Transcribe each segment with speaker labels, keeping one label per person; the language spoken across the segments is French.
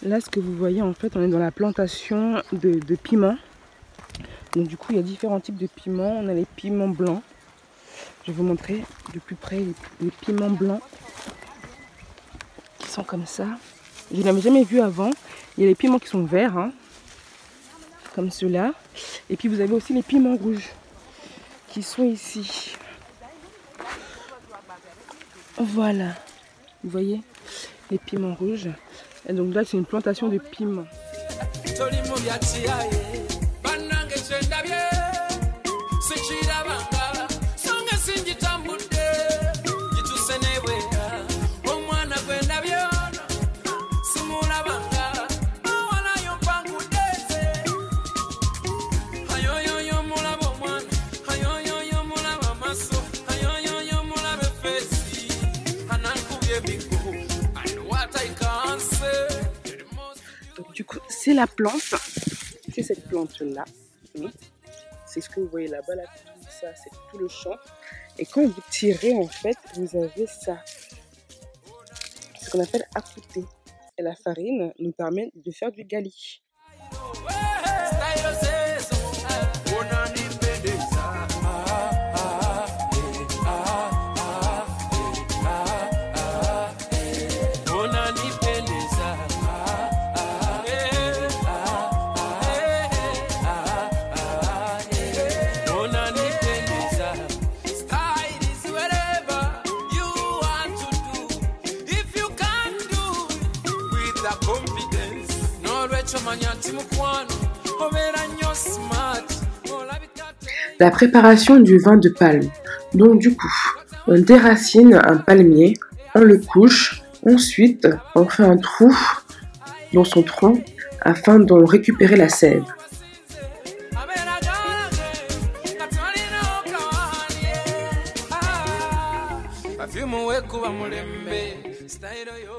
Speaker 1: Là, ce que vous voyez, en fait, on est dans la plantation de piments. Donc du coup, il y a différents types de piments. On a les piments blancs. Je vais vous montrer de plus près les piments blancs qui sont comme ça. Je ne l'avais jamais vu avant. Il y a les piments qui sont verts, hein, comme ceux-là. Et puis vous avez aussi les piments rouges qui sont ici. Voilà, vous voyez les piments rouges. Et donc là, c'est une plantation de piments. Donc du coup, c'est la plante, c'est cette plante-là. Oui. C'est ce que vous voyez là-bas, là, tout ça, c'est tout le champ. Et quand vous tirez, en fait, vous avez ça. C'est ce qu'on appelle accouter. Et la farine nous permet de faire du gali. La préparation du vin de palme. Donc du coup, on déracine un palmier, on le couche, ensuite on fait un trou dans son tronc afin d'en récupérer la sève.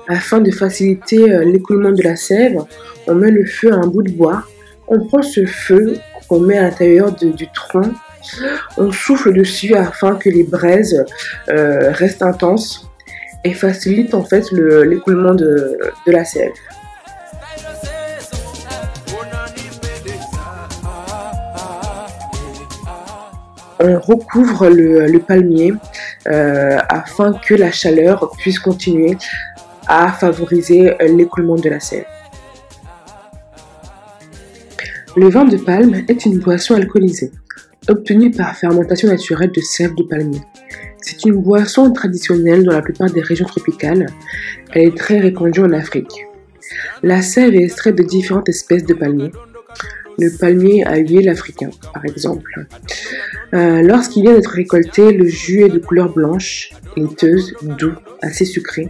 Speaker 1: Afin de faciliter l'écoulement de la sève, on met le feu à un bout de bois. On prend ce feu qu'on met à l'intérieur du tronc. On souffle dessus afin que les braises restent intenses et facilitent en fait l'écoulement de la sève. On recouvre le palmier afin que la chaleur puisse continuer à favoriser l'écoulement de la sève. Le vin de palme est une boisson alcoolisée, obtenue par fermentation naturelle de sève de palmier. C'est une boisson traditionnelle dans la plupart des régions tropicales. Elle est très répandue en Afrique. La sève est extraite de différentes espèces de palmiers. Le palmier à huile africain, par exemple. Lorsqu'il vient d'être récolté, le jus est de couleur blanche, laiteuse, doux, assez sucré.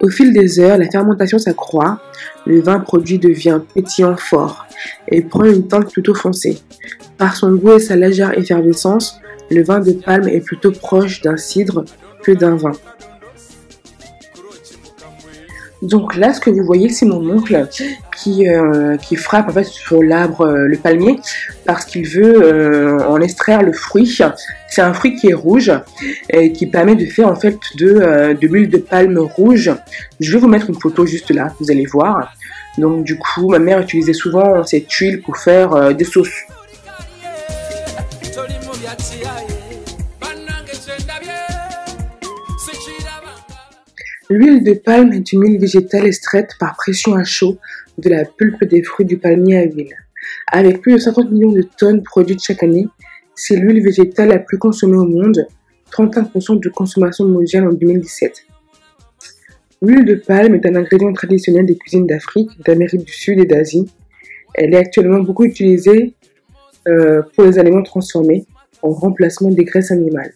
Speaker 1: Au fil des heures, la fermentation s'accroît, le vin produit devient pétillant fort et prend une teinte plutôt foncée. Par son goût et sa légère effervescence, le vin de palme est plutôt proche d'un cidre que d'un vin. Donc là, ce que vous voyez, c'est mon oncle qui frappe en fait sur l'arbre, le palmier, parce qu'il veut en extraire le fruit. C'est un fruit qui est rouge et qui permet de faire en fait de l'huile de palme rouge. Je vais vous mettre une photo juste là, vous allez voir. Donc du coup, ma mère utilisait souvent cette huile pour faire des sauces. L'huile de palme est une huile végétale extraite par pression à chaud de la pulpe des fruits du palmier à huile. Avec plus de 50 millions de tonnes produites chaque année, c'est l'huile végétale la plus consommée au monde, 35% de consommation mondiale en 2017. L'huile de palme est un ingrédient traditionnel des cuisines d'Afrique, d'Amérique du Sud et d'Asie. Elle est actuellement beaucoup utilisée pour les aliments transformés en remplacement des graisses animales.